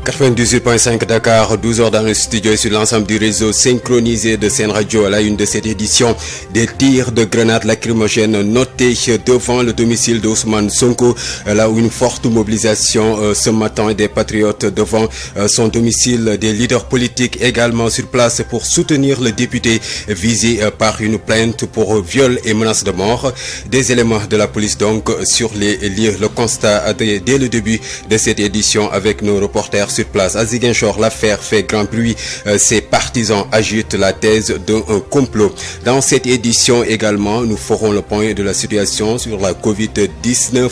98.5 Dakar, 12h dans le studio et sur l'ensemble du réseau synchronisé de Sen Radio à la une de cette édition. Des tirs de grenades lacrymogènes notés devant le domicile d'Ousmane Sonko, là où une forte mobilisation ce matin des patriotes devant son domicile, des leaders politiques également sur place pour soutenir le député visé par une plainte pour viol et menace de mort. Des éléments de la police donc sur les lieux. Le constat dès le début de cette édition avec nos reporters sur place. À Ziguinchor, l'affaire fait grand bruit. Ses partisans agitent la thèse d'un complot. Dans cette édition également, nous ferons le point de la situation sur la Covid-19.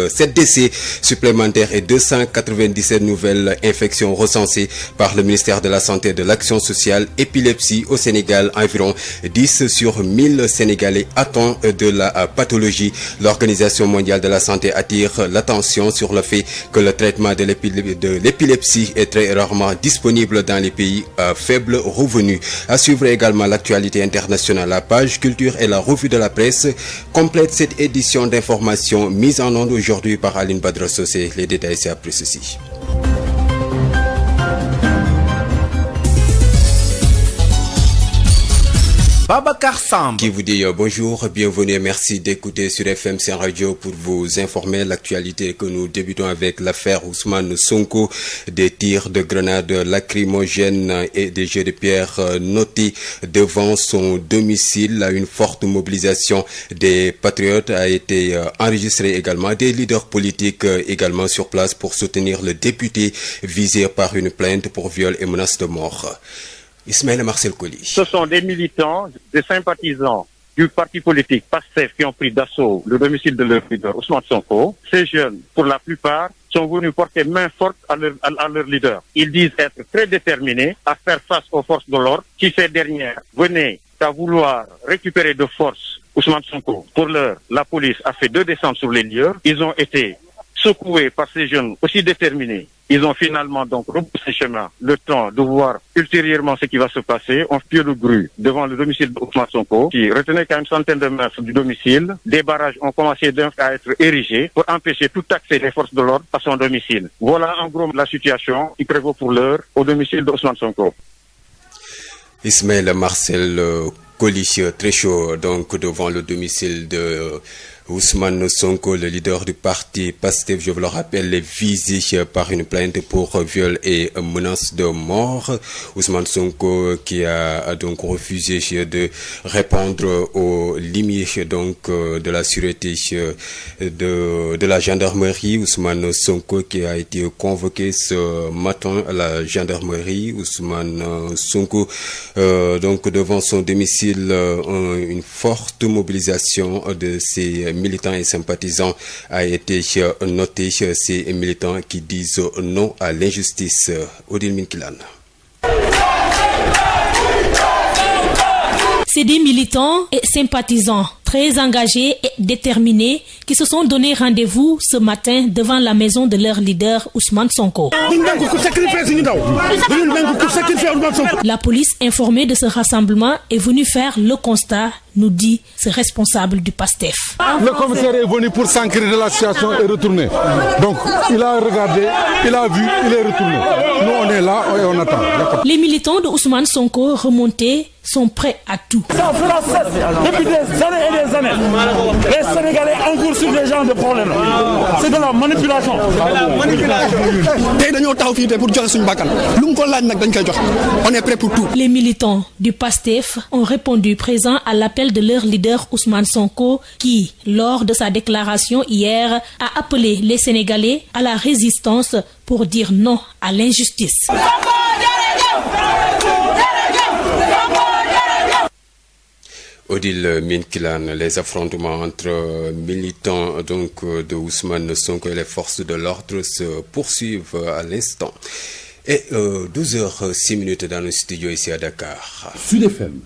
7 décès supplémentaires et 297 nouvelles infections recensées par le ministère de la Santé et de l'Action sociale. Épilepsie au Sénégal, environ 10 sur 1000 Sénégalais atteints de la pathologie. L'Organisation mondiale de la santé attire l'attention sur le fait que le traitement de l'épilepsie est très rarement disponible dans les pays à faible revenu. À suivre également l'actualité internationale. La page culture et la revue de la presse complète cette édition d'information mise en onde aujourd'hui par Aline Badra Socé. Les détails c'est après ceci. Babacar Samb qui vous dit bonjour, bienvenue et merci d'écouter sur FM Sen Radio pour vous informer l'actualité que nous débutons avec l'affaire Ousmane Sonko, des tirs de grenades lacrymogènes et des jets de pierre notés devant son domicile. Une forte mobilisation des patriotes a été enregistrée également, des leaders politiques également sur place pour soutenir le député visé par une plainte pour viol et menace de mort. Ismaël Marcel Colli. Ce sont des militants, des sympathisants du parti politique PASTEF qui ont pris d'assaut le domicile de leur leader Ousmane Sonko. Ces jeunes, pour la plupart, sont venus porter main forte à leur leader. Ils disent être très déterminés à faire face aux forces de l'ordre qui, ces dernières, venaient à vouloir récupérer de force Ousmane Sonko. Pour l'heure, la police a fait 2 descentes sur les lieux. Ils ont été secoués par ces jeunes aussi déterminés. Ils ont finalement donc repoussé chemin le temps de voir ultérieurement ce qui va se passer. On pied de grue devant le domicile d'Ousmane Sonko qui retenait qu'à une centaine de mètres du domicile. Des barrages ont commencé donc à être érigés pour empêcher tout accès des forces de l'ordre à son domicile. Voilà en gros la situation qui prévaut pour l'heure au domicile d'Ousmane Sonko. Ismaël Marcel Colli, très chaud donc devant le domicile de Ousmane Sonko, le leader du parti PASTEF, je vous le rappelle, est visé par une plainte pour viol et menace de mort. Ousmane Sonko qui a donc refusé de répondre aux limites donc de la sûreté de la gendarmerie. Ousmane Sonko qui a été convoqué ce matin à la gendarmerie. Ousmane Sonko donc devant son domicile, une forte mobilisation de ses militants et sympathisants a été noté. Ces militants qui disent non à l'injustice. Odile Minkilan. C'est des militants et sympathisants très engagés et déterminés qui se sont donné rendez-vous ce matin devant la maison de leur leader Ousmane Sonko. La police, informée de ce rassemblement, est venue faire le constat, nous dit ce responsable du PASTEF. Le commissaire est venu pour s'enquérir de la situation et retourner. Donc il a regardé, il a vu, il est retourné. Nous on est là et on attend. Les militants de Ousmane Sonko remontés sont prêts à tout. Ça fera cesse depuis des années et des années. Les Sénégalais encourent sur des gens de problèmes. C'est de la manipulation. On est prêt pour tout. Les militants du PASTEF ont répondu présents à l'appel de leur leader Ousmane Sonko qui, lors de sa déclaration hier, a appelé les Sénégalais à la résistance pour dire non à l'injustice. Odile Minkilan, les affrontements entre militants donc de Ousmane Sonko et les forces de l'ordre se poursuivent à l'instant. Et 12h06 dans le studio ici à Dakar. Sud FM.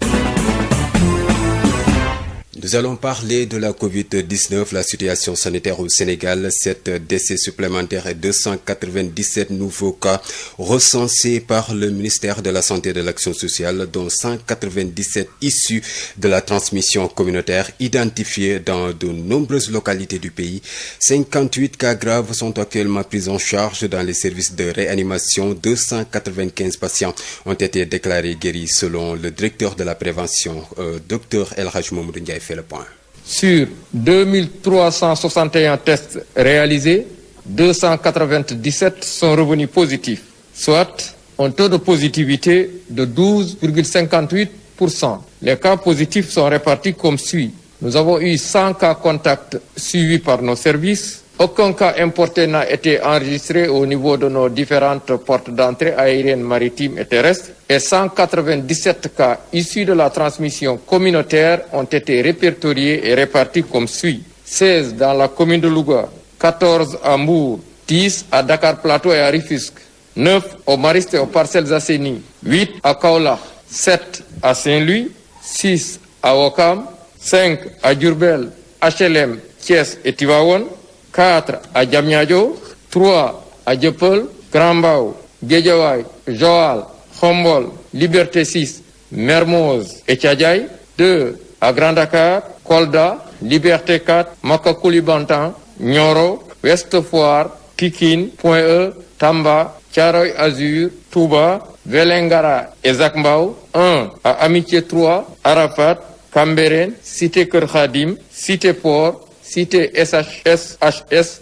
Nous allons parler de la Covid-19, la situation sanitaire au Sénégal. 7 décès supplémentaires et 297 nouveaux cas recensés par le ministère de la Santé et de l'Action sociale, dont 197 issus de la transmission communautaire identifiés dans de nombreuses localités du pays. 58 cas graves sont actuellement pris en charge dans les services de réanimation. 295 patients ont été déclarés guéris selon le directeur de la prévention, Dr El Hadj Mamadou Ndiaye fait le point. Sur 2361 tests réalisés, 297 sont revenus positifs, soit un taux de positivité de 12,58%. Les cas positifs sont répartis comme suit. Nous avons eu 100 cas contacts suivis par nos services. Aucun cas importé n'a été enregistré au niveau de nos différentes portes d'entrée aériennes, maritimes et terrestres. Et 197 cas issus de la transmission communautaire ont été répertoriés et répartis comme suit. 16 dans la commune de Louga, 14 à Mbour, 10 à Dakar Plateau et à Rufisque, 9 aux Maristes et aux Parcelles Assainies, 8 à Kaolack, 7 à Saint-Louis, 6 à Ouakam, 5 à Diourbel, HLM, Thiès et Tivaouane, 4 à Diamniadio, 3 à Dieuppeul, Grand Mbao, Guédiawaye, Joal, Khombol, Liberté 6, Mermoz et Thiadiaye, 2 à Grand Dakar, Kolda, Liberté 4, Makacoulibantang, Nioro, Ouest Foire, Pikine, Point-E, Tamba, Thiaroye Azur, Touba, Vélingara et Zac Mbao, 1 à Amitié 3, Arafat, Cambérène, Cité Keur Khadim, Cité Port, Cité SHS,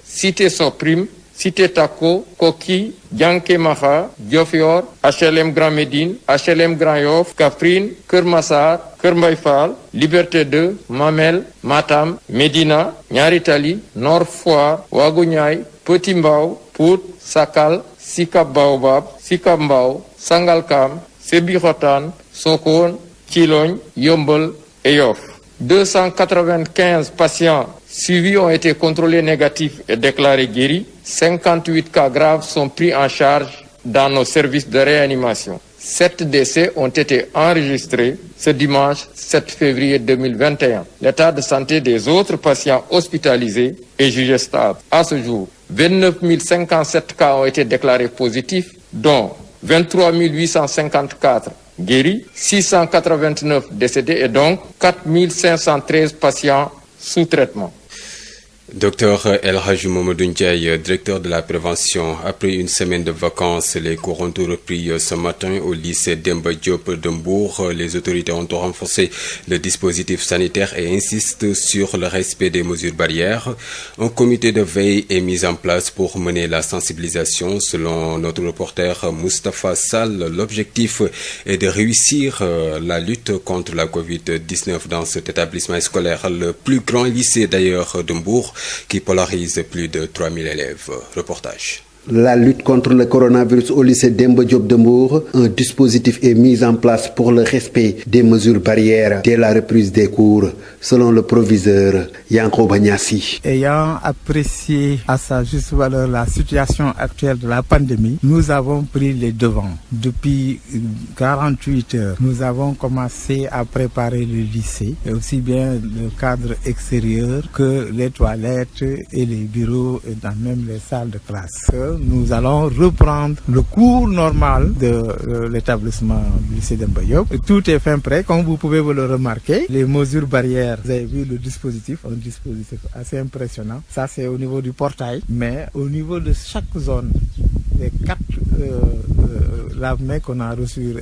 Cité Soprim, Cité Tako, Koki, Diankémaha, Diofior, HLM Grand Médine, HLM Grand Yoff, Kaffrine, Keur Massar, Keur Mbaye Fall, Liberté 2, Mamel, Matam, Médina, Niary Tally, Nord Foire, Ouagou-Niayes, Petit Mbao, Pout, Sakal, Sicap Baobab, Sicap Mbao, Sangalkam, Sébikotane, Sokone, Thilogne, Yeumbeul et Yoff. 295 patients suivis ont été contrôlés négatifs et déclarés guéris. 58 cas graves sont pris en charge dans nos services de réanimation. 7 décès ont été enregistrés ce dimanche 7 février 2021. L'état de santé des autres patients hospitalisés est jugé stable. À ce jour, 29 057 cas ont été déclarés positifs, dont 23 854 guéris, 689 décédés et donc 4 513 patients sous traitement. Docteur El Hadj Mamadou Ndiaye, directeur de la prévention. Après une semaine de vacances, les cours ont repris ce matin au lycée Demba Diop de Mbour. Les autorités ont renforcé le dispositif sanitaire et insistent sur le respect des mesures barrières. Un comité de veille est mis en place pour mener la sensibilisation. Selon notre reporter Moustapha Sall, l'objectif est de réussir la lutte contre la Covid-19 dans cet établissement scolaire, le plus grand lycée d'ailleurs de Mbour, qui polarise plus de 3000 élèves. Reportage. La lutte contre le coronavirus au lycée Demba Diop de Mbour, un dispositif est mis en place pour le respect des mesures barrières dès la reprise des cours, selon le proviseur Yankhoba Niassi. Ayant apprécié à sa juste valeur la situation actuelle de la pandémie, nous avons pris les devants. Depuis 48 heures, nous avons commencé à préparer le lycée, et aussi bien le cadre extérieur que les toilettes et les bureaux et dans même les salles de classe. Nous allons reprendre le cours normal de l'établissement du lycée Demba Diop. Tout est fin prêt, comme vous pouvez vous le remarquer. Les mesures barrières, vous avez vu le dispositif, un dispositif assez impressionnant. Ça, c'est au niveau du portail, mais au niveau de chaque zone, les 4 lave-mains qu'on a reçus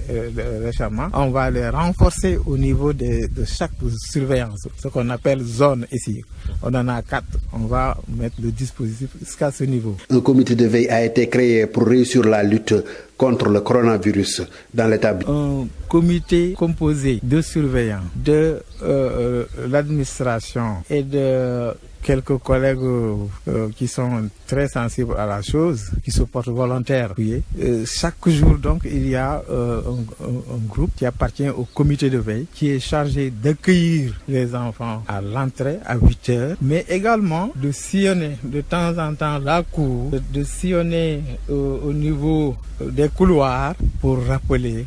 récemment, on va les renforcer au niveau de chaque surveillance, ce qu'on appelle zone ici. On en a 4, on va mettre le dispositif jusqu'à ce niveau. Un comité de veille a été créé pour réussir la lutte contre le coronavirus dans l'établissement. Un comité composé de surveillants, de l'administration et de quelques collègues qui sont très sensibles à la chose, qui se portent volontaires. Chaque jour, donc, il y a un groupe qui appartient au comité de veille, qui est chargé d'accueillir les enfants à l'entrée à 8 heures, mais également de sillonner de temps en temps la cour, de sillonner au niveau des couloirs pour rappeler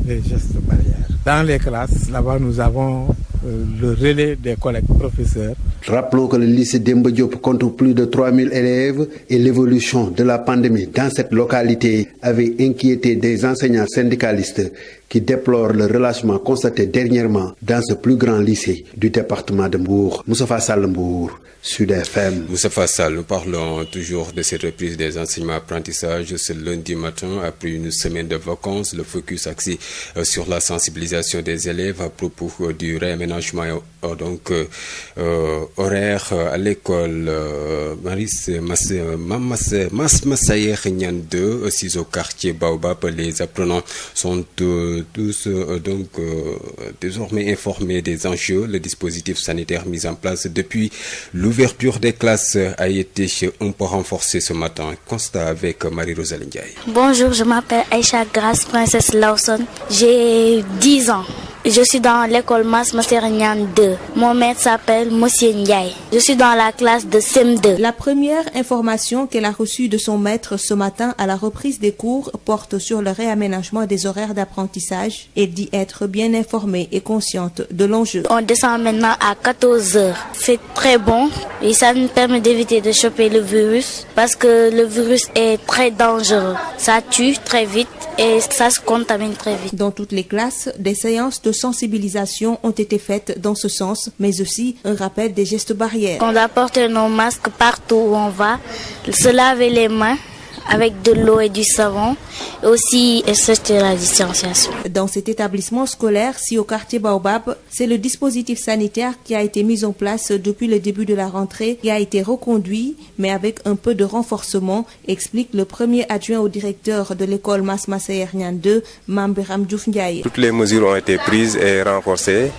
les gestes barrières. Dans les classes, là-bas, nous avons le relais des collègues professeurs. Rappelons que le lycée Demba Diop compte plus de 3000 élèves et l'évolution de la pandémie dans cette localité avait inquiété des enseignants syndicalistes qui déplorent le relâchement constaté dernièrement dans ce plus grand lycée du département de Mbour. Moustapha Sall Mbour, Sud FM. Moustapha Sall, nous parlons toujours de cette reprise des enseignements-apprentissages ce lundi matin. Après une semaine de vacances, le focus axé sur la sensibilisation des élèves à propos du réaménagement horaire à l'école Mas Massayer Niane 2, assis au quartier Baobab. Les apprenants sont tous désormais informés des enjeux. Le dispositif sanitaire mis en place depuis l'ouverture des classes a été un peu renforcé ce matin. Constat avec Marie-Rosalie Ndiaye. Bonjour, je m'appelle Aïcha Grace Princesse Lawson. J'ai 10 ans. Je suis dans l'école Mas Massayer Niane 2. Mon maître s'appelle Monsieur Ndiaye. Je suis dans la classe de CM2. La première information qu'elle a reçue de son maître ce matin à la reprise des cours porte sur le réaménagement des horaires d'apprentissage et dit être bien informée et consciente de l'enjeu. On descend maintenant à 14h. C'est très bon et ça nous permet d'éviter de choper le virus parce que le virus est très dangereux. Ça tue très vite et ça se contamine très vite. Dans toutes les classes, des séances de sensibilisation ont été faites dans ce sens, mais aussi un rappel des gestes barrières. On doit porter nos masques partout où on va, se laver les mains avec de l'eau et du savon, et aussi respecter la distanciation. Dans cet établissement scolaire, si au quartier Baobab, c'est le dispositif sanitaire qui a été mis en place depuis le début de la rentrée, qui a été reconduit, mais avec un peu de renforcement, explique le premier adjoint au directeur de l'école Mas Massayer Niane 2, Mambiram Diouf Ndiaye. Toutes les mesures ont été prises et renforcées.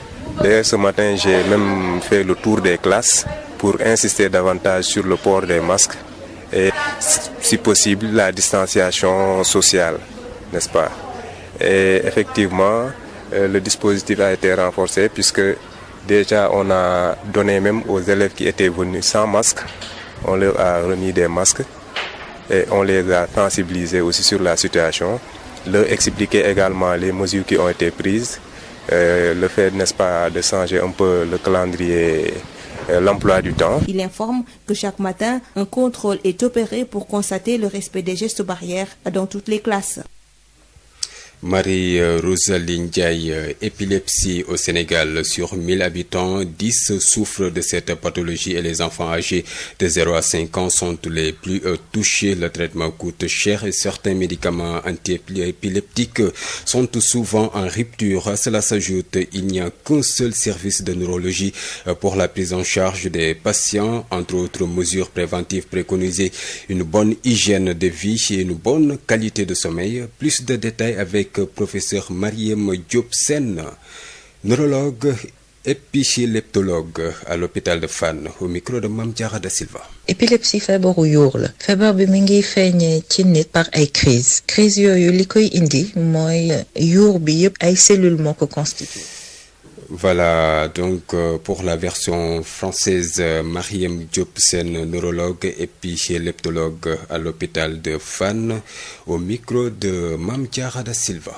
D'ailleurs, ce matin, j'ai même fait le tour des classes pour insister davantage sur le port des masques et, si possible, la distanciation sociale, n'est-ce pas? Et effectivement, le dispositif a été renforcé puisque déjà on a donné même aux élèves qui étaient venus sans masque, on leur a remis des masques et on les a sensibilisés aussi sur la situation, leur expliquer également les mesures qui ont été prises, le fait, n'est-ce pas, de changer un peu le calendrier, l'emploi du temps. Il informe que chaque matin, un contrôle est opéré pour constater le respect des gestes barrières dans toutes les classes. Marie-Rosalie Ndiaye, épilepsie au Sénégal. Sur 1000 habitants, 10 souffrent de cette pathologie et les enfants âgés de 0 à 5 ans sont les plus touchés. Le traitement coûte cher et certains médicaments anti-épileptiques sont souvent en rupture. À cela s'ajoute, il n'y a qu'un seul service de neurologie pour la prise en charge des patients. Entre autres mesures préventives préconisées, une bonne hygiène de vie et une bonne qualité de sommeil. Plus de détails avec professeur Mariem Diop Sen, neurologue épileptologue à l'hôpital de Fann, au micro de Mame Diarra Da Silva. Épilepsie feebaru yuur la feebar bi mi ngi feeñee ci nit par ay crise yooyu li koy indi mooy yuur bi yëpp ay cellules moo ko constitué. Voilà donc pour la version française, Mariem Diop Sen, neurologue épileptologue à l'hôpital de Fann, au micro de Mame Diarra Da Silva.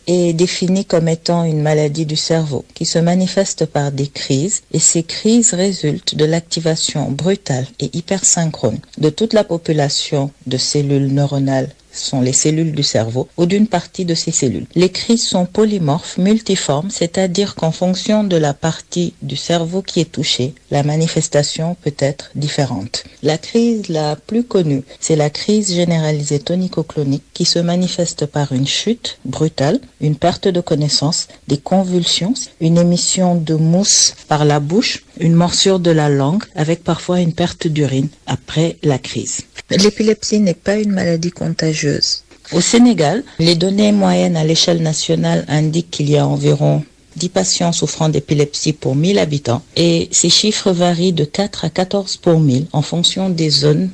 Est définie comme étant une maladie du cerveau qui se manifeste par des crises et ces crises résultent de l'activation brutale et hypersynchrone de toute la population de cellules neuronales sont les cellules du cerveau ou d'une partie de ces cellules. Les crises sont polymorphes, multiformes, c'est-à-dire qu'en fonction de la partie du cerveau qui est touchée, la manifestation peut être différente. La crise la plus connue, c'est la crise généralisée tonico-clonique qui se manifeste par une chute brutale, une perte de connaissance, des convulsions, une émission de mousse par la bouche, une morsure de la langue avec parfois une perte d'urine après la crise. L'épilepsie n'est pas une maladie contagieuse. Au Sénégal, les données moyennes à l'échelle nationale indiquent qu'il y a environ 10 patients souffrant d'épilepsie pour 1000 habitants et ces chiffres varient de 4 à 14 pour 1000 en fonction des zones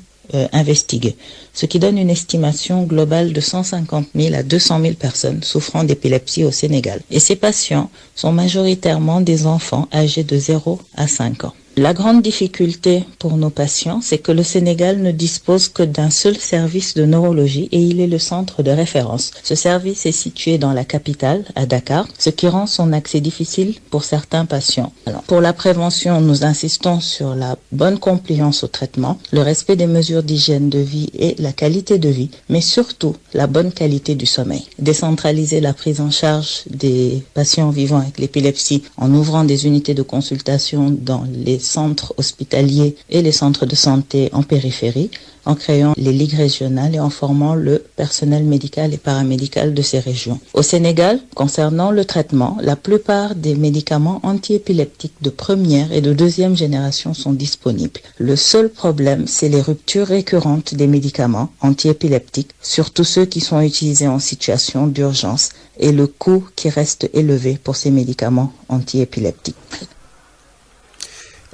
investiguées, ce qui donne une estimation globale de 150 000 à 200 000 personnes souffrant d'épilepsie au Sénégal. Et ces patients sont majoritairement des enfants âgés de 0 à 5 ans. La grande difficulté pour nos patients, c'est que le Sénégal ne dispose que d'un seul service de neurologie et il est le centre de référence. Ce service est situé dans la capitale, à Dakar, ce qui rend son accès difficile pour certains patients. Alors, pour la prévention, nous insistons sur la bonne compliance au traitement, le respect des mesures d'hygiène de vie et la qualité de vie, mais surtout la bonne qualité du sommeil. Décentraliser la prise en charge des patients vivant avec l'épilepsie en ouvrant des unités de consultation dans les centres hospitaliers et les centres de santé en périphérie, en créant les ligues régionales et en formant le personnel médical et paramédical de ces régions. Au Sénégal, concernant le traitement, la plupart des médicaments antiépileptiques de première et de deuxième génération sont disponibles. Le seul problème, c'est les ruptures récurrentes des médicaments antiépileptiques, surtout ceux qui sont utilisés en situation d'urgence, et le coût qui reste élevé pour ces médicaments antiépileptiques.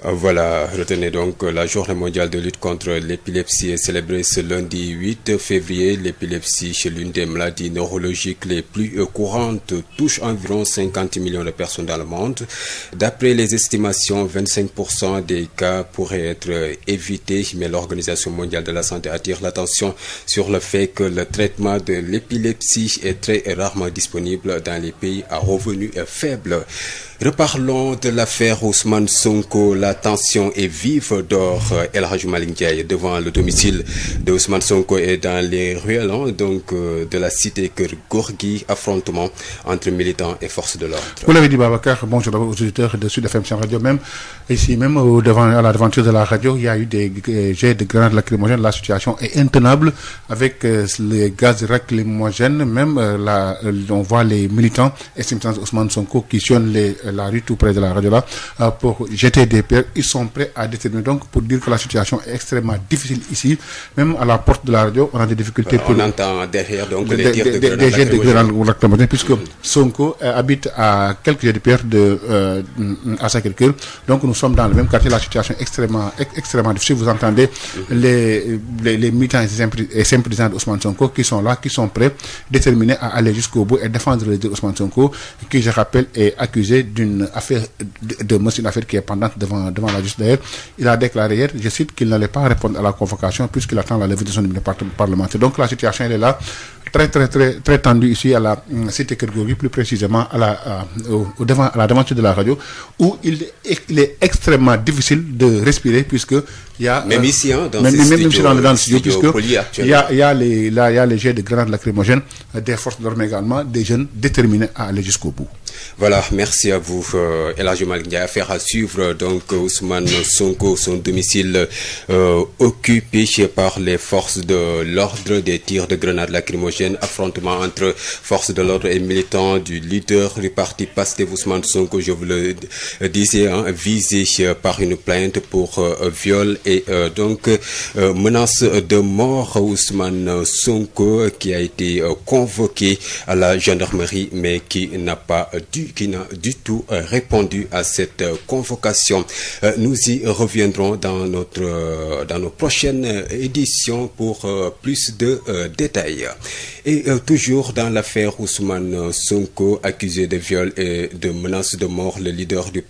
Voilà, retenez donc la journée mondiale de lutte contre l'épilepsie est célébrée ce lundi 8 février. L'épilepsie, chez l'une des maladies neurologiques les plus courantes, touche environ 50 millions de personnes dans le monde. D'après les estimations, 25% des cas pourraient être évités, mais l'Organisation mondiale de la santé attire l'attention sur le fait que le traitement de l'épilepsie est très rarement disponible dans les pays à revenus faibles. Reparlons de l'affaire Ousmane Sonko. La tension est vive dehors El Hadji Malick Ndiaye devant le domicile de Ousmane Sonko et dans les ruelles de la cité Keur Gorgui. Affrontement entre militants et forces de l'ordre. Vous l'avez dit, Babacar, bonjour aux auditeurs de Sud FM Radio. Même ici, même à la devanture de la radio, il y a eu des jets de grenades lacrymogènes. La situation est intenable avec les gaz lacrymogènes. Même on voit les militants et sympathisants Ousmane Sonko qui sillonnent la rue tout près de la radio là pour jeter des pierres. Ils sont prêts à déterminer, donc pour dire que la situation est extrêmement difficile ici. Même à la porte de la radio, on a des difficultés. On entend derrière donc les tirs de grenades jets de grenades lacrymogènes, puisque Sonko habite à quelques jets de pierre à Sacré-Cœur. Donc nous sommes dans le même quartier. La situation est extrêmement difficile. Vous entendez les militants et sympathisants d'Ousmane Sonko qui sont là, qui sont prêts, déterminés à aller jusqu'au bout et défendre le Ousmane Sonko, qui, je rappelle, est accusé d'une affaire une affaire qui est pendante devant la justice. D'ailleurs, il a déclaré hier, je cite, qu'il n'allait pas répondre à la convocation puisqu'il attend la levée de son immunité parlementaire. Donc la situation elle est là, très tendue ici à la cité Keur Gorgui, plus précisément à la devanture de la radio, où il est extrêmement difficile de respirer puisque il y a même ici dans le studio puisque il y a les jets de grenades lacrymogènes des forces de l'ordre, mais également des jeunes déterminés à aller jusqu'au bout. Voilà, merci à vous El Hadji Malick Ndiaye. Affaire à suivre donc Ousmane Sonko, son domicile occupé par les forces de l'ordre, des tirs de grenades lacrymogènes, affrontement entre forces de l'ordre et militants du leader du parti Pastef Ousmane Sonko, je vous le disais, visé par une plainte pour viol et donc menace de mort. Ousmane Sonko qui a été convoqué à la gendarmerie mais qui n'a du tout répondu à cette convocation. Nous y reviendrons dans nos prochaines éditions pour plus de détails. Et toujours dans l'affaire Ousmane Sonko, accusé de viol et de menace de mort, le leader de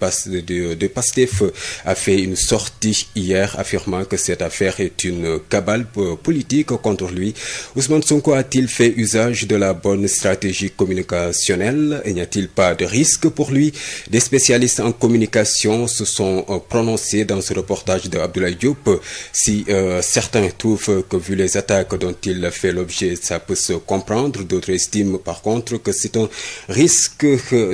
Pastef a fait une sortie hier affirmant que cette affaire est une cabale politique contre lui. Ousmane Sonko a-t-il fait usage de la bonne stratégie communicationnelle? N'y a-t-il pas de risque pour lui? Des spécialistes en communication se sont prononcés dans ce reportage de Abdoulaye Diop. Si certains trouvent que vu les attaques dont il fait l'objet, ça peut se comprendre, d'autres estiment par contre que c'est un risque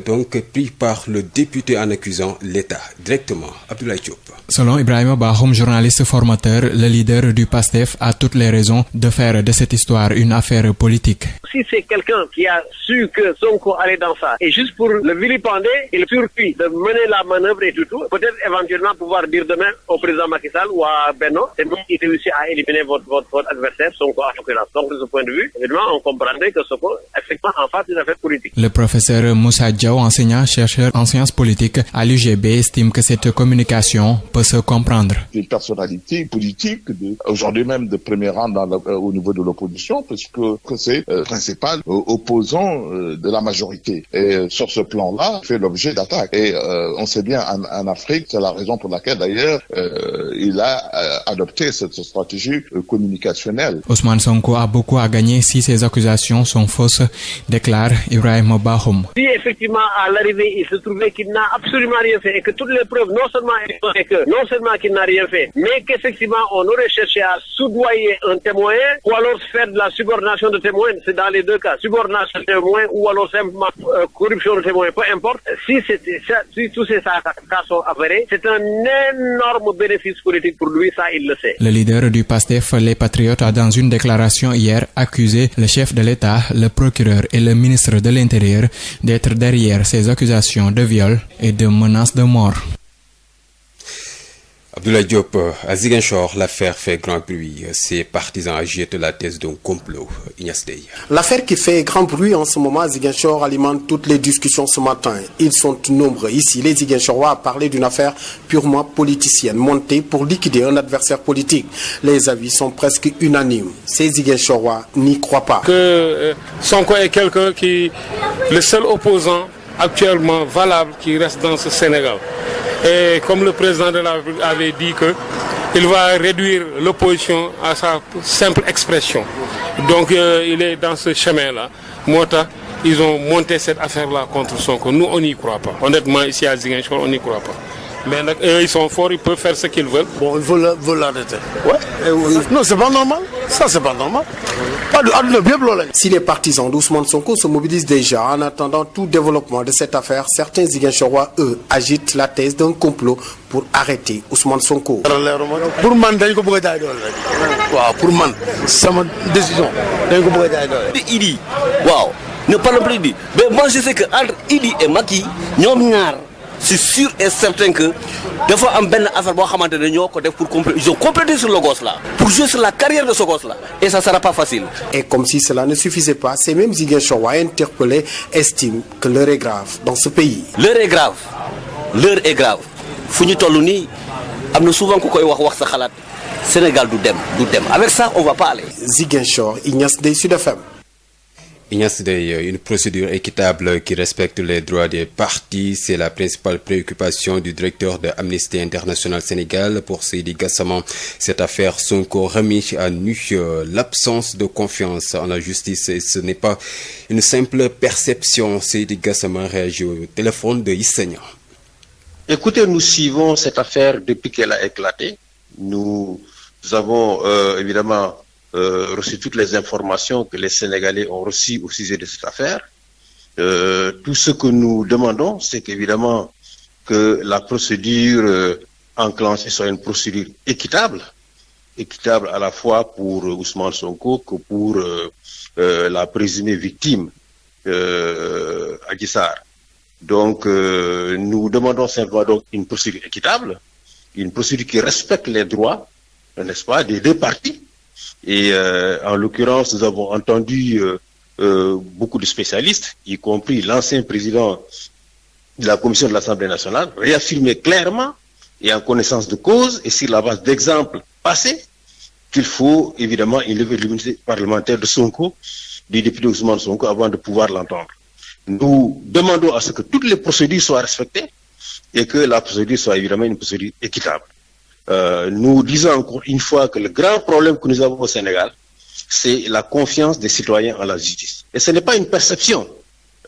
donc pris par le député en accusant l'État directement. Abdoulaye Diop. Selon Ibrahima Bahoum, journaliste formateur, le leader du PASTEF a toutes les raisons de faire de cette histoire une affaire politique. Si c'est quelqu'un qui a su que Sonko allait dans ça, et juste pour le vilipender, il surprit de mener la manœuvre et tout, peut-être éventuellement pouvoir dire demain au président Macky Sall ou à Benno, c'est vous qui réussissez à éliminer votre adversaire, Sonko en l'occurrence. Donc de ce point de vue, évidemment, on comprendrait que Sonko effectivement en face d'une affaire politique. Le professeur Moussa Diaw, enseignant-chercheur en sciences politiques à l'UGB, estime que cette communication peut se comprendre. Des personnalités politiques, aujourd'hui même de premier rang au niveau de l'opposition, parce que c'est principal opposant de la majorité. Et sur ce plan-là, fait l'objet d'attaques. Et on sait bien en Afrique, c'est la raison pour laquelle d'ailleurs il a adopté cette stratégie communicationnelle. Ousmane Sonko a beaucoup à gagner si ces accusations sont fausses, déclare Ibrahima Bahoum. Si effectivement à l'arrivée il se trouvait qu'il n'a absolument rien fait et que toutes les preuves non seulement qu'il n'a rien fait, mais qu'effectivement on aurait cherché à soudoyer un témoin ou alors faire de la subordination de témoin, c'est dans les deux cas, subordination de témoin ou alors simplement corruption de témoin, peu importe. Si tous ces cas sont avérés, c'est un énorme bénéfice politique pour lui, ça il le sait. Le leader du PASTEF, les Patriotes, a dans une déclaration hier accusé le chef de l'État, le procureur et le ministre de l'Intérieur d'être derrière ces accusations de viol et de menaces de mort. Abdoulaye Diop, à Ziguinchor, l'affaire fait grand bruit. Ses partisans agitent la thèse d'un complot. Ignace Dey. L'affaire qui fait grand bruit en ce moment à Ziguinchor alimente toutes les discussions ce matin. Ils sont nombreux. Ici, les Ziguinchorois a parlé d'une affaire purement politicienne, montée pour liquider un adversaire politique. Les avis sont presque unanimes. Ces Ziguinchorois n'y croient pas. Que Sonko est quelqu'un qui, le seul opposant actuellement valable qui reste dans ce Sénégal. Et comme le président de la République avait dit qu'il va réduire l'opposition à sa simple expression. Donc il est dans ce chemin-là. Ils ont monté cette affaire-là contre Sonko. Nous, on n'y croit pas. Honnêtement, ici à Ziguinchor, on n'y croit pas. Mais ils sont forts, ils peuvent faire ce qu'ils veulent. Bon, il faut l'arrêter. Ouais. Non, c'est pas normal. Ça, c'est pas normal. Si les partisans d'Ousmane Sonko se mobilisent déjà en attendant tout développement de cette affaire, certains Ziguinchorois, eux, agitent la thèse d'un complot pour arrêter Ousmane Sonko. Pour man, pour man, c'est ma décision. Idi, waouh, ne parlons plus d'Idi. Mais moi, je sais qu'entre Idi et Macky, c'est sûr et certain que des fois en benn affaire boo xamante ne ñoo ko def pour ils ont complété sur le gosse là pour jouer sur la carrière de ce gosse là et ça sera pas facile. Et comme si cela ne suffisait pas, ces mêmes Ziguinchorois interpellés estiment que l'heure est grave dans ce pays. L'heure est grave fu ñu toll nii am na souvent ku koy wax sa xalaat Sénégal du dem avec ça on va pas aller. Ziguinchor, Ignace Dey, Sud FM. Ignace Dey, une procédure équitable qui respecte les droits des parties, c'est la principale préoccupation du directeur de Amnesty International Sénégal pour Seydi Gassama. Cette affaire Sonko remet à nu l'absence de confiance en la justice et ce n'est pas une simple perception. Seydi Gassama réagit au téléphone de Issegna. Écoutez, nous suivons cette affaire depuis qu'elle a éclaté. Nous avons évidemment reçu toutes les informations que les Sénégalais ont reçues au sujet de cette affaire. Tout ce que nous demandons, c'est qu'évidemment que la procédure enclenchée soit une procédure équitable à la fois pour Ousmane Sonko que pour la présumée victime Adji Sarr. Donc nous demandons simplement donc une procédure équitable, une procédure qui respecte les droits, n'est-ce pas, des deux parties. Et en l'occurrence, nous avons entendu beaucoup de spécialistes, y compris l'ancien président de la commission de l'Assemblée nationale, réaffirmer clairement et en connaissance de cause et sur la base d'exemples passés qu'il faut évidemment élever l'immunité parlementaire de Sonko, du député Ousmane Sonko, avant de pouvoir l'entendre. Nous demandons à ce que toutes les procédures soient respectées et que la procédure soit évidemment une procédure équitable. Nous disons encore une fois que le grand problème que nous avons au Sénégal, c'est la confiance des citoyens en la justice. Et ce n'est pas une perception.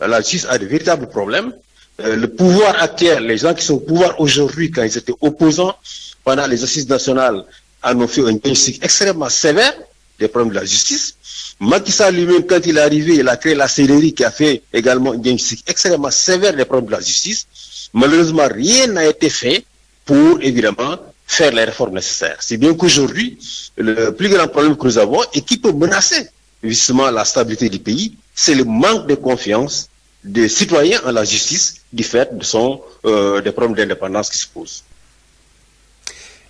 La justice a de véritables problèmes. Le pouvoir actuel, les gens qui sont au pouvoir aujourd'hui, quand ils étaient opposants, pendant les assises nationales, en ont fait un diagnostic extrêmement sévère des problèmes de la justice. Macky Sall lui-même, quand il est arrivé, il a créé la CNRI qui a fait également un diagnostic extrêmement sévère des problèmes de la justice. Malheureusement, rien n'a été fait pour, évidemment, faire les réformes nécessaires. C'est bien qu'aujourd'hui, le plus grand problème que nous avons et qui peut menacer justement la stabilité du pays, c'est le manque de confiance des citoyens en la justice du fait de des problèmes d'indépendance qui se posent.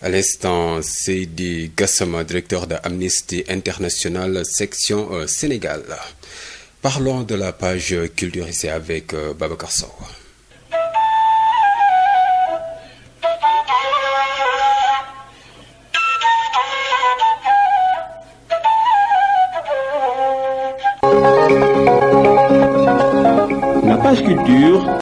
À l'instant, Seydi Gassama, directeur de Amnesty International, section Sénégal. Parlons de la page culture ici avec Babacar Sow. La page culture.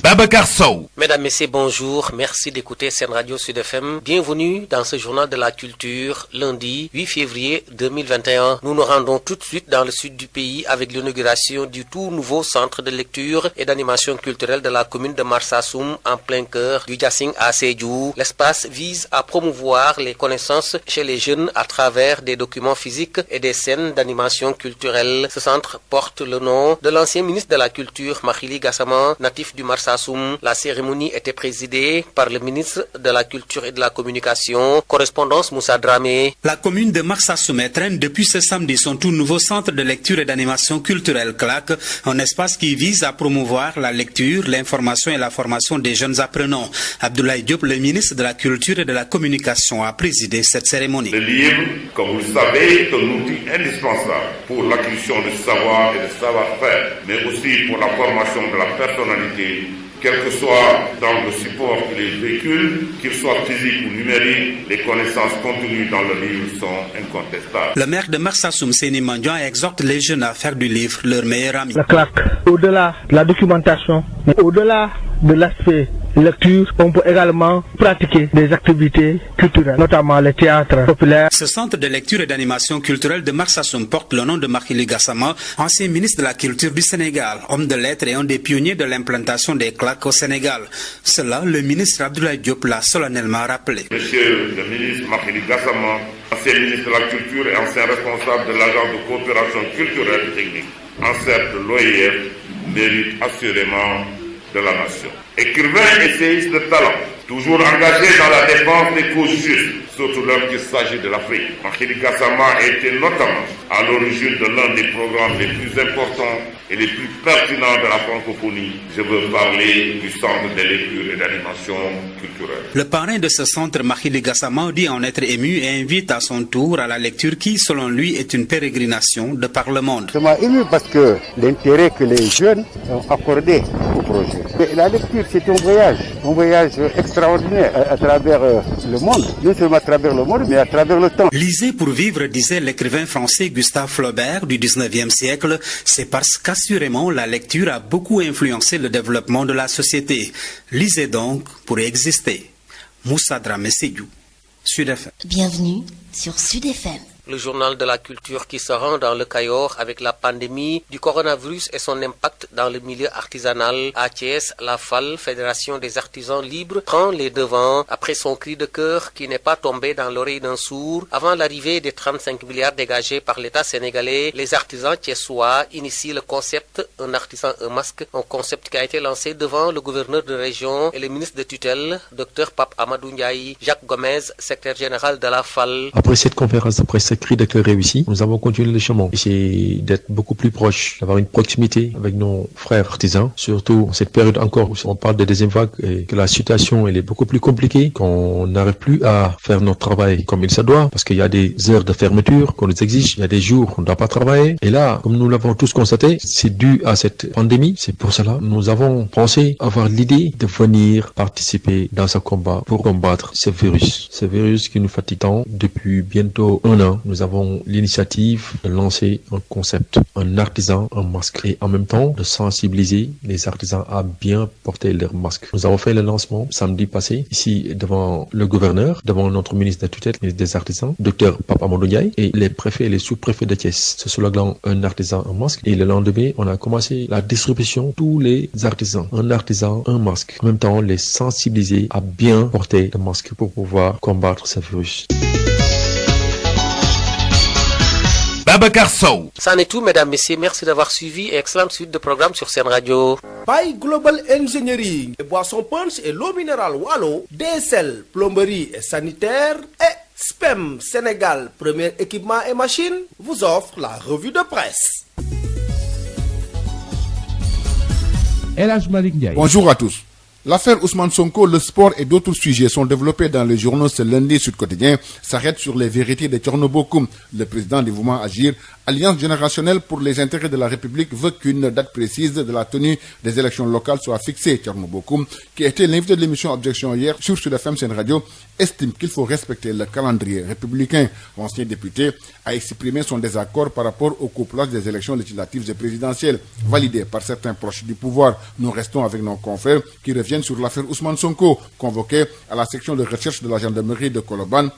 Babacar Sow. Mesdames, Messieurs, bonjour. Merci d'écouter Sen Radio Sud FM. Bienvenue dans ce journal de la culture, lundi 8 février 2021. Nous nous rendons tout de suite dans le sud du pays avec l'inauguration du tout nouveau centre de lecture et d'animation culturelle de la commune de Marsassoum en plein cœur du Diassing à Sédhiou. L'espace vise à promouvoir les connaissances chez les jeunes à travers des documents physiques et des scènes d'animation culturelle. Ce centre porte le nom de l'ancien ministre de la Culture, Makhili Gassama, natif du Marsassoum. La cérémonie était présidée par le ministre de la Culture et de la Communication. Correspondance Moussa Dramé. La commune de Marsassoum traîne depuis ce samedi son tout nouveau centre de lecture et d'animation culturelle CLAC, un espace qui vise à promouvoir la lecture, l'information et la formation des jeunes apprenants. Abdoulaye Diop, le ministre de la Culture et de la Communication, a présidé cette cérémonie. Le livre, comme vous le savez, est un outil indispensable pour l'acquisition de savoir et de savoir-faire, mais aussi pour la formation de la personnalité, quel que soit dans le support que les véhicules, qu'ils soient physiques ou numériques, les connaissances contenues dans le livre sont incontestables. Le maire de Marsassoum, Séni Mandian, exhorte les jeunes à faire du livre leur meilleur ami. La CLAC, au-delà de la documentation, au-delà de l'aspect lecture, on peut également pratiquer des activités culturelles, notamment le théâtre populaire. Ce centre de lecture et d'animation culturelle de Marsassoum porte le nom de Makhili Gassama, ancien ministre de la Culture du Sénégal, homme de lettres et un des pionniers de l'implantation des CLAC au Sénégal. Cela, le ministre Abdoulaye Diop l'a solennellement rappelé. Monsieur le ministre Makhili Gassama, ancien ministre de la Culture et ancien responsable de l'agence de coopération culturelle et technique, ancêtre de l'OIF, mérite assurément de la nation. Écrivain et essayiste de talent, toujours engagé dans la défense des causes justes, surtout lorsqu'il s'agit de l'Afrique. Makhili Gassama a été notamment à l'origine de l'un des programmes les plus importants et les plus pertinents de la francophonie. Je veux parler du centre de lecture et d'animation culturelle. Le parrain de ce centre, Makhili Gassama, dit en être ému et invite à son tour à la lecture qui, selon lui, est une pérégrination de par le monde. Ça m'a ému parce que l'intérêt que les jeunes ont accordé au projet. Et la lecture, c'est un voyage extraordinaire à travers le monde. Non seulement à travers le monde, mais à travers le temps. Lisez pour vivre, disait l'écrivain français Gustave Flaubert du 19e siècle. C'est parce qu'assurément la lecture a beaucoup influencé le développement de la société. Lisez donc pour exister. Moussa Dramé Sédhiou, Sud FM. Bienvenue sur Sud FM. Le journal de la culture qui se rend dans le Cayor avec la pandémie du coronavirus et son impact dans le milieu artisanal. À Thiès, la FAL, Fédération des artisans libres, prend les devants après son cri de cœur qui n'est pas tombé dans l'oreille d'un sourd. Avant l'arrivée des 35 milliards dégagés par l'État sénégalais, les artisans thiessois initient le concept « Un artisan, un masque », un concept qui a été lancé devant le gouverneur de région et le ministre de tutelle, Dr Pape Amadou Ndiaye. Jacques Gomez, secrétaire général de la FAL. Après cette conférence de presse cri de cœur réussi, nous avons continué le chemin. Essayer d'être beaucoup plus proche, d'avoir une proximité avec nos frères artisans, surtout en cette période encore où on parle de deuxième vague et que la situation elle est beaucoup plus compliquée, qu'on n'arrive plus à faire notre travail comme il se doit, parce qu'il y a des heures de fermeture qu'on nous exige, il y a des jours qu'on ne doit pas travailler. Et là, comme nous l'avons tous constaté, c'est dû à cette pandémie. C'est pour cela que nous avons pensé avoir l'idée de venir participer dans ce combat pour combattre ce virus qui nous fatigue tant depuis bientôt 1 an. Nous avons l'initiative de lancer un concept, un artisan, un masque, et en même temps de sensibiliser les artisans à bien porter leur masque. Nous avons fait le lancement samedi passé, ici devant le gouverneur, devant notre ministre de tutelle, ministre des artisans, Dr Pape Amadou Ndiaye, et les préfets et les sous-préfets de Thiès. Ce slogan, un artisan, un masque. Et le lendemain, on a commencé la distribution tous les artisans. Un artisan, un masque. En même temps, les sensibiliser à bien porter le masque pour pouvoir combattre ce virus. Babacar Sow. C'en est tout, mesdames, messieurs. Merci d'avoir suivi et excellente suite de programmes sur Sen Radio. Paille Global Engineering, boissons punch et l'eau minérale Wallo, DSL, plomberie et sanitaire et SPEM Sénégal, premier équipement et machine, vous offre la revue de presse. El Hadj Malick Ndiaye. Bonjour à tous. L'affaire Ousmane Sonko, le sport et d'autres sujets sont développés dans les journaux ce lundi. Sud Quotidien s'arrête sur les vérités de Thierno Bocoum. Le président du mouvement Agir, Alliance générationnelle pour les intérêts de la République, veut qu'une date précise de la tenue des élections locales soit fixée. Thierno Bocoum, qui était l'invité de l'émission Objection hier sur Sud FM Sen Radio, estime qu'il faut respecter le calendrier républicain. L'ancien député a exprimé son désaccord par rapport au couplage des élections législatives et présidentielles, validées par certains proches du pouvoir. Nous restons avec nos confrères qui reviennent sur l'affaire Ousmane Sonko, convoqué à la section de recherche de la gendarmerie de Colobane.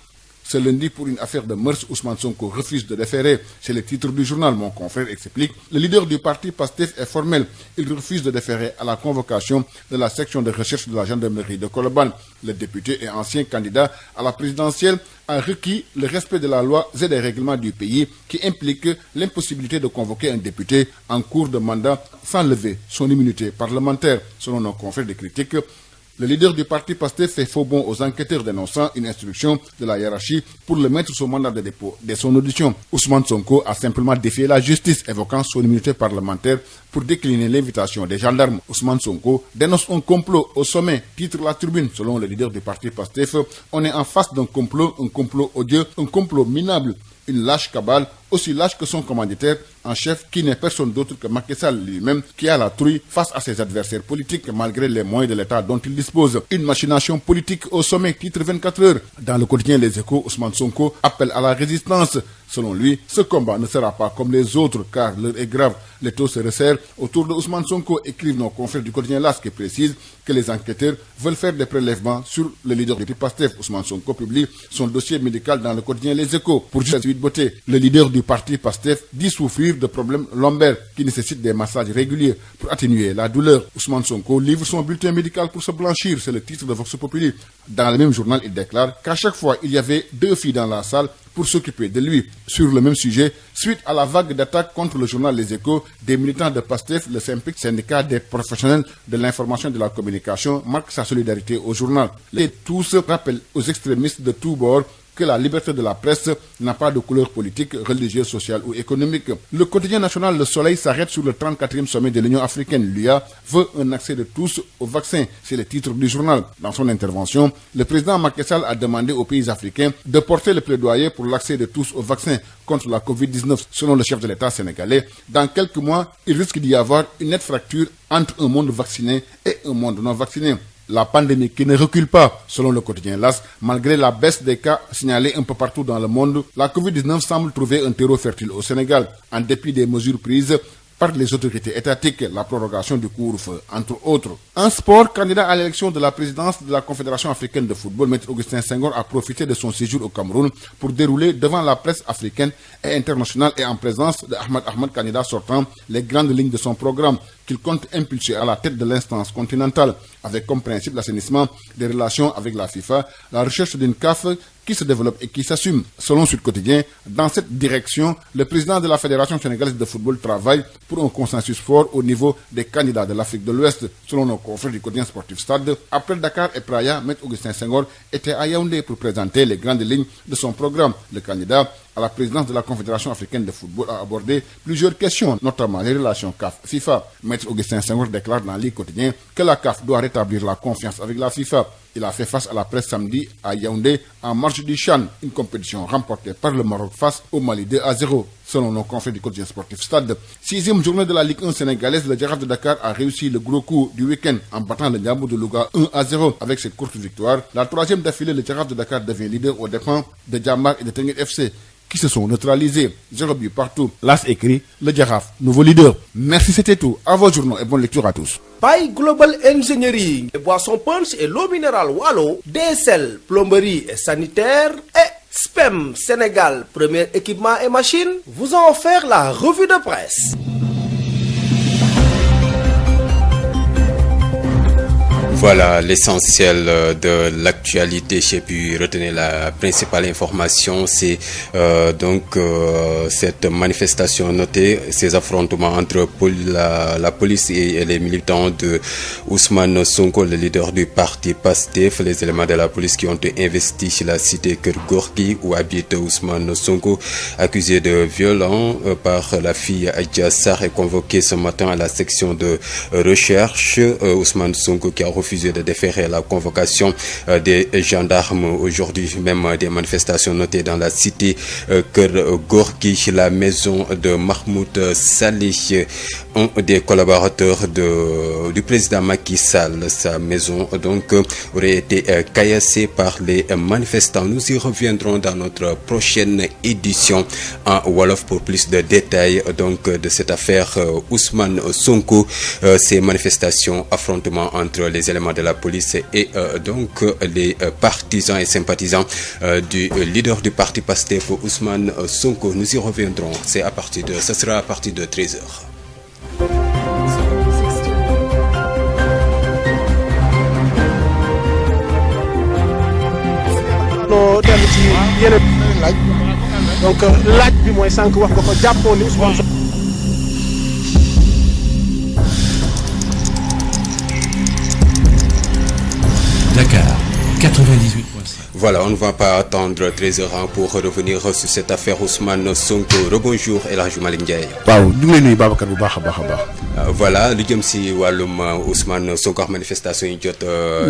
Ce lundi, pour une affaire de mœurs, Ousmane Sonko refuse de déférer. C'est le titre du journal. Mon confrère explique. Le leader du parti PASTEF est formel. Il refuse de déférer à la convocation de la section de recherche de la gendarmerie de Colobane. Le député et ancien candidat à la présidentielle a requis le respect de la loi et des règlements du pays qui implique l'impossibilité de convoquer un député en cours de mandat sans lever son immunité parlementaire. Selon nos confrères de critiques, le leader du parti PASTEF fait faux bond aux enquêteurs dénonçant une instruction de la hiérarchie pour le mettre sous mandat de dépôt dès son audition. Ousmane Sonko a simplement défié la justice, évoquant son immunité parlementaire pour décliner l'invitation des gendarmes. Ousmane Sonko dénonce un complot au sommet, titre La Tribune. Selon le leader du parti PASTEF, on est en face d'un complot, un complot odieux, un complot minable, une lâche cabale, aussi lâche que son commanditaire en chef, qui n'est personne d'autre que Macky Sall lui-même, qui a la trouille face à ses adversaires politiques malgré les moyens de l'État dont il dispose. Une machination politique au sommet, titre 24 heures. Dans le quotidien Les Échos, Ousmane Sonko appelle à la résistance. Selon lui, ce combat ne sera pas comme les autres car l'heure est grave. Les taux se resserrent autour de Ousmane Sonko, écrivent nos confrères du quotidien LAS, qui précise que les enquêteurs veulent faire des prélèvements sur le leader du PASTEF. Ousmane Sonko publie son dossier médical dans le quotidien Les Échos. Pour Justice Beauté, le leader du parti PASTEF dit souffrir de problèmes lombaires qui nécessitent des massages réguliers pour atténuer la douleur. Ousmane Sonko livre son bulletin médical pour se blanchir, c'est le titre de Vox Populi. Dans le même journal, il déclare qu'à chaque fois, il y avait 2 filles dans la salle pour s'occuper de lui. Sur le même sujet, suite à la vague d'attaques contre le journal Les Échos, des militants de PASTEF, le SYNPIC, syndicat des professionnels de l'information et de la communication, marquent sa solidarité au journal. Les tous rappellent aux extrémistes de tous bords que la liberté de la presse n'a pas de couleur politique, religieuse, sociale ou économique. Le quotidien national Le Soleil s'arrête sur le 34e sommet de l'Union africaine. L'UA veut un accès de tous au vaccin. C'est le titre du journal. Dans son intervention, le président Macky Sall a demandé aux pays africains de porter le plaidoyer pour l'accès de tous au vaccin contre la Covid-19. Selon le chef de l'État sénégalais, dans quelques mois, il risque d'y avoir une nette fracture entre un monde vacciné et un monde non vacciné. La pandémie qui ne recule pas, selon le quotidien LAS, malgré la baisse des cas signalés un peu partout dans le monde, la Covid-19 semble trouver un terreau fertile au Sénégal, en dépit des mesures prises par les autorités étatiques, la prorogation du couvre-feu, entre autres. En sport, candidat à l'élection de la présidence de la Confédération africaine de football, Maître Augustin Senghor a profité de son séjour au Cameroun pour dérouler devant la presse africaine et internationale et en présence de Ahmad, candidat sortant, les grandes lignes de son programme qu'il compte impulser à la tête de l'instance continentale, avec comme principe l'assainissement des relations avec la FIFA, la recherche d'une CAF qui se développe et qui s'assume. Selon Sud Quotidien, dans cette direction, le président de la Fédération sénégalaise de football travaille pour un consensus fort au niveau des candidats de l'Afrique de l'Ouest. Selon nos confrères du quotidien sportif Stade, après Dakar et Praia, Maître Augustin Senghor était à Yaoundé pour présenter les grandes lignes de son programme. Le candidat à la présidence de la Confédération africaine de football a abordé plusieurs questions, notamment les relations CAF-FIFA. Maître Augustin Senghor déclare dans l'I quotidien que la CAF doit rétablir la confiance avec la FIFA. Il a fait face à la presse samedi à Yaoundé en marge du Chan, une compétition remportée par le Maroc face au Mali 2-0. Selon nos confrères du quotidien sportif Stade, 6e journée de la Ligue 1 sénégalaise, le Jaraaf de Dakar a réussi le gros coup du week-end en battant le Ndiambour de Louga 1-0. Avec cette courte victoire, la 3e d'affilée, le Jaraaf de Dakar devient leader aux dépens de Djambar et de Teungueth FC, qui se sont neutralisés. 0 but partout. L'AS écrit, le Jaraaf, nouveau leader. Merci, c'était tout. À vos journaux et bonne lecture à tous. Paille Global Engineering, les boissons punch et l'eau minérale Wallo, DSL, plomberie et sanitaire et SPEM Sénégal, premier équipement et machine, vous ont offert la revue de presse. Voilà l'essentiel de l'actualité. J'ai pu retenir la principale information, c'est cette manifestation notée, ces affrontements entre la police et les militants de Ousmane Sonko, le leader du parti PASTEF, les éléments de la police qui ont investi la cité Keur Gorgui où habite Ousmane Sonko, accusé de violent par la fille Adja Sarr, est convoqué ce matin à la section de recherche. Ousmane Sonko qui a refusé refusé de déférer la convocation des gendarmes. Aujourd'hui même, des manifestations notées dans la cité Keur Gorgui, la maison de Mahmoud Saleh, un des collaborateurs du président Macky Sall. Sa maison donc aurait été caillassée par les manifestants. Nous y reviendrons dans notre prochaine édition en wolof pour plus de détails donc de cette affaire Ousmane Sonko, ces manifestations, affrontements entre les éléments de la police et donc les partisans et sympathisants du leader du parti Pastef Ousmane Sonko. Nous y reviendrons. Ce sera à partir de 13h. noo dellu ci yeneen laaj donc laaj bi mooy sànq wax nga ko jàppoo ni Ousmane Dakar 98.5. Voilà, on ne va pas attendre 13h pour revenir sur cette affaire Ousmane Sonko. Rebonjour El Hadj Malick Ndiaye. waaw ñu ngi lay nuyu Babacar bu baax a baax a baax. Voilà lu jëm si wàllum Ousmane Sonko manifestation yi jot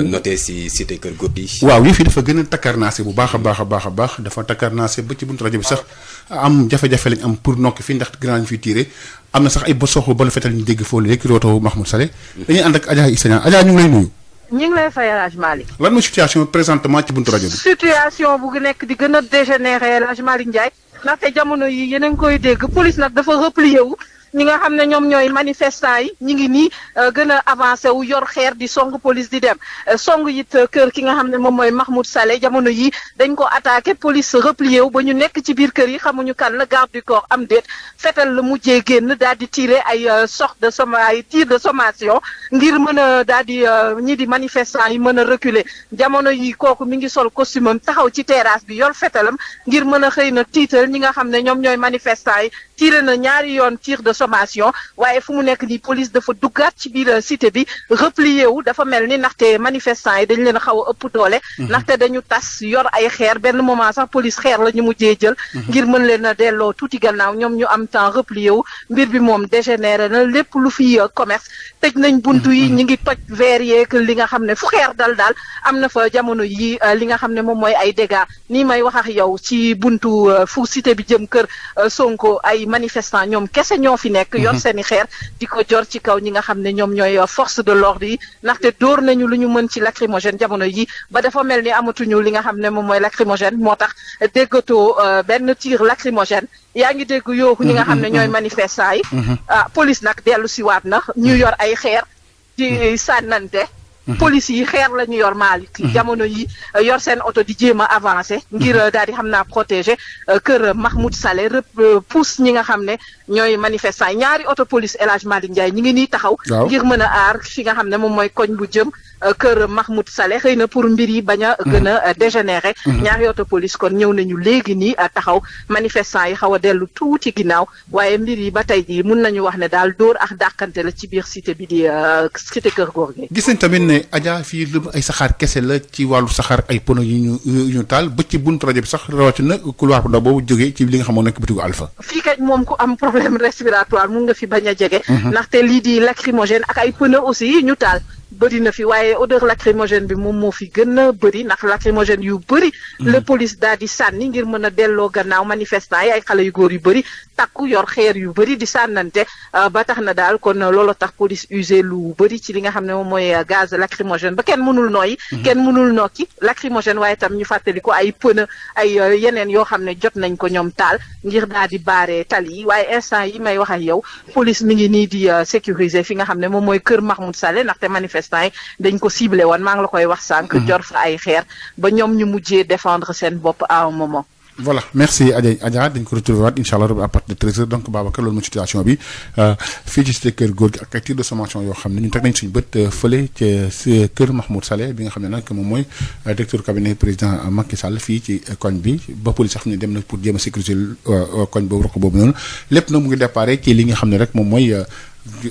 noté si cité Keur Gorgui. waaw yëf yi dafa gën a takkarnaase bu baax a baax a baax a baax dafa takkarnaase ba ci buntu rajo bi sax am jafe-jafe lañ am pour nokki fii ndax gannaaw ñu fiy tiire am na sax ay soxla ba lu fetal ñu dégg foofu léegi roto Mahmoud Saleh. dañuy ànd ak Adja Issa Niang Adja ñu ngi lay nuyu. ñu ngi lay fay El Hadj Malick. lan mooy situation présentement ci buntu rajo bi. situation bu nekk di gën a dégénéré El Hadj Malick Ndiaye ndaxte jamono yi yéen a ngi koy dégg police nag dafa replié wu ñi nga xam ne ñoom ñooy manifestants yi ñi ngi nii gën a avancé wu yor xeer di song police di dem song it kër ki nga xam ne moom mooy Mahmoud Saleh jamono yi dañ ko attaqué police replié wu ba ñu nekk ci biir kër yi xamuñu kan la garde du corps am déet fetal la mujjee génn daal di tiré ay ay tir de sommation ngir mën a daal di ñi di manifestants yi mën a reculer jamono yi kooku mi ngi sol costume am taxaw ci terrasse bi yor fetalam ngir mën a xëy na tiital ñi nga xam ne ñoom ñooy manifestants yi tiré na ñaari yoon tir de sommation waaye fu mu nekk nii police dafa duggaat ci biir cité bi replié wu dafa mel ni ndaxte manifestants yi dañ leen a xaw a ëpp doole ndaxte dañu tas yor ay xeer benn moment sax police xeer la ñu mujjee jël ngir mën leen a delloo tuuti gannaaw ñoom ñu am temps replié wu mbir bi moom dégénéré na lépp lu fi commerce tëj nañ buntu yi ñi ngi toj verre yeeg li nga xam ne fu xeer dal daal am na fa jamono yi li nga xam ne moom mooy ay dégâts nii may wax ak yow ci buntu fu cité bi jëm kër Sonko ay manifestants ñoom kese ñoo fi nekk yor seeni xeer di ko jor ci kaw ñi nga xam ne ñoom ñooy force de l'ordre yi ndaxte dóor nañu lu ñu mën ci lacrymogène jamono yi ba dafa mel ni amatuñu li nga xam ne moom mooy lacrymogène moo tax déggatoo benn tir lacrymogène yaa ngi dégg yooxu ñi nga xam ne ñooy manifestants yi police nag dellu si waat na ñu yor ay xeer di sànnante police yi xeer la ñu yor Malick jamono yi yor seen oto di jéem a avancé ngir daal di xam naa protéger kër Mahmoud Saleh pousse ñi nga xam ne ñooy manifestants yi ñaari oto police El Hadj Malick Ndiaye ñi ngi nii taxaw ngir mën a aar fi nga xam ne moom mooy koñ bu jëm kër Mahmoud Saleh xëy na pour mbir yi bañ a gën a dégénéré ñaari oto police kon ñëw nañu léegi nii taxaw manifestants yi xaw a dellu tuuti ginnaaw waaye mbir yi ba tey jii mun nañu wax ne daal dóor ak dàqante la ci biir cité bi di cité Keur Gorgui. gis nañ tamit ne Adja fii lu ay saxaar kese la ci wàllu saxaar ay pono yu ñu taal ba ci buntu rajo bi sax rawatina couloir bu ndaw boobu jógee ci li nga xamoon nekk bitigu Alpha. fii kañ moom ku am problème respiratoire mun nga fi bañ a jege. ndaxte lii di lacrymogène ak ay pneu aussi ñu taal. bëri na fi waaye odeur lacrymogène bi moom moo fi gën a bëri ndax lacrymogène yu bëri la police daal di sànni ngir mën a delloo gannaaw manifestants yi ay xale yu góor yu bëri takku yor xeer yu bëri di sànnante ba tax na daal kon loolu tax police usé lu bëri ci li nga xam ne moom mooy gaz lacrymogène ba kenn mënul nooyi kenn mënul nokki lacrymogène waaye tam ñu fàttali ko ay pneu ay yeneen yoo xam ne jot nañ ko ñoom taal ngir daal di baare tali yi waaye instant yi may wax ak yow police mi ngi nii di sécuriser fi nga xam ne moom mooy kër Mahmoud Saleh ndaxte manifestant dañ ko ciblé woon maa ngi la koy wax sànq jor fa ay xeer ba ñoom ñu mujjee défendre seen bopp à un moment. voilà merci Adja dañ ko retrouver waat incha allah à partir de 13h donc Babacar loolu mooy situation bi fii ci cité Keur Gorgui ak ay tir de sommation yoo xam ne ñun teg nañ suñu bët fële ca kër Mahmoud Saleh bi nga xam ne nag moom mooy directeur cabinet président Macky Sall fii ci koñ bi ba police sax ñu dem na pour jéem a sécuriser koñ boobu roq boobu noonu lépp nag mu ngi déparé ci li nga xam ne rek moom mooy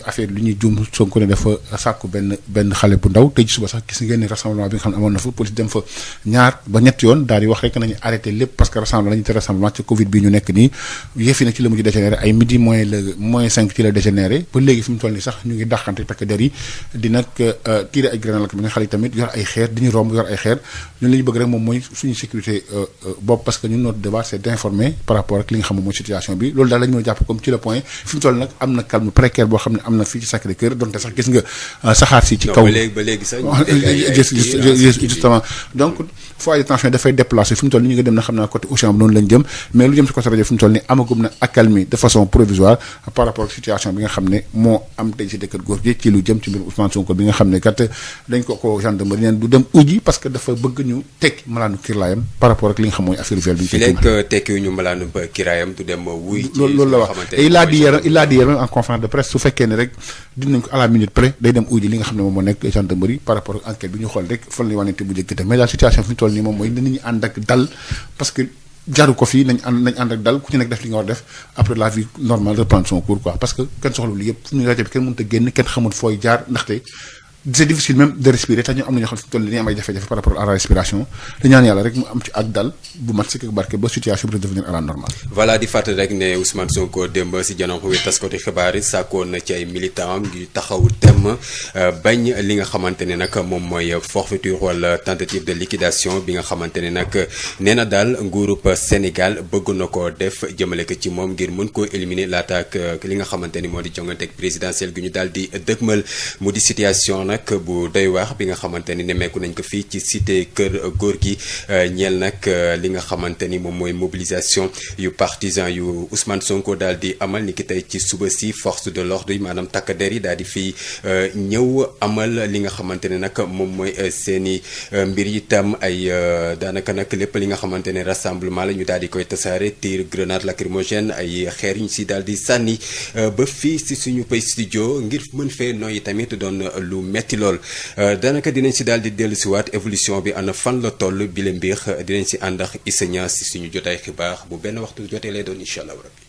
affaire li ñuy juum Sonko ne dafa sàkku benn xale bu ndaw tey suba sax gis ngeen ni rassemblement bi nga xam ne amoon na fa police dem fa ñaar ba ñetti yoon daal di wax rek nañu arrêté lépp parce que rassemblement lañu te rassemblement ci Covid bi ñu nekk nii yëf yi nag ci la mujj dégénéré ay midi moins 5 ci la dégénéré ba léegi fi mu toll nii sax ñu ngi dàqante takk der yi di nag tiré ay grenade lacrymogène xale yi tamit yor ay xeer di ñu romb yor ay xeer ñun li ñu bëgg rek moom mooy suñu sécurité bopp parce que ñun notre devoir c'est d'informer par rapport ak li nga xam ne mooy situation bi loolu daal la ñu mën a jàpp comme ci le point fi mu toll nag am na calme précaire boo xam ne am na fii ci Sacré-Cœur donte sax gis nga saxaar si ci kaw ba léegi sax justement donc foyer de tension dafay déplacé fi mu toll ni ñu nga dem na xam naa côté Auchan bi noonu lañ jëm mais lu jëm si côté rajo fi mu toll ni amagum na accalmie de façon provisoire par rapport ak situation bi nga xam ne moo am tey si dëkkat góor gi ci lu jëm ci mbirum Ousmane Sonko bi nga xam ne kat dañ ko gendarmerie neen du dem uji parce que dafa bëgg ñu tekki malaanu kirlaayam par rapport ak li nga xam mooy affaire viol bi ñu koy tekki ñu malaanu kirlaayam du dem wuy loolu la wax et il a dit hier même en conférence de presse su fekkee ne rek dinañ ko à la minute près day dem uji li nga xam ne moom moo nekk gendarmerie par rapport ak enquête bi ñu xool rek fan la ñu wanente bu jëkkite mais la situation fi ñu toll nii moom mooy nit ñi ànd ak dal parce que jaru ko fii nañ ànd ak dal ku ci nekk def li nga war def après la vie normale reprendre son cours quoi parce que kenn soxla lu yëpp fu ñu rajo bi kenn mënut a génn kenn xamul fooy jaar ndaxte c'est difficile même de respirer te ñu am na ñoo xam ne toll ni am ay jafe-jafe par rapport à la respiration di ñaan yàlla rek mu am ci ak dal bu mat sëkk ak barke ba situation bi redevenir à la normale. voilà di fàttali rek ne Ousmane Sonko démb si janoon wi taskati xibaar yi sàkkoon na ci ay militants am ngi taxaw temm bañ li nga xamante ne nag moom mooy forfaiture wala tentative de liquidation bi nga xamante ne nag nee na daal nguurub Sénégal bëgg na koo def jëmale ko ci moom ngir mën koo éliminer laata ak li nga xamante ni moo di jonganteeg présidentielle gi ñu daal di dëgmal mu di situation. nag bu doy waax bi nga xamante ni nemmeeku nañ ko fii ci cité kër góor gi ñeel nag li nga xamante ni moom mooy mobilisation yu partisan yu Ousmane Sonko daal di amal ni ki tey ci suba si force de l'ordre yi maanaam takk der yi daal di fii ñëw amal li nga xamante ne nag moom mooy seeni mbir itam ay daanaka nag lépp li nga xamante ne rassemblement la ñu daal di koy tasaare tir grenade lacrymogène ay xeer ñu si daal di sànni ba fii si suñu pay studio ngir mën fee nooyi tamit doon lu metti lool daanaka dinañ si daal di dellu si waat évolution bi ana fan la toll bi le mbir dinañ si ànd ak Issa Niass si suñu jotaay xibaar bu benn waxtu jotee lay doon incha allah rabbi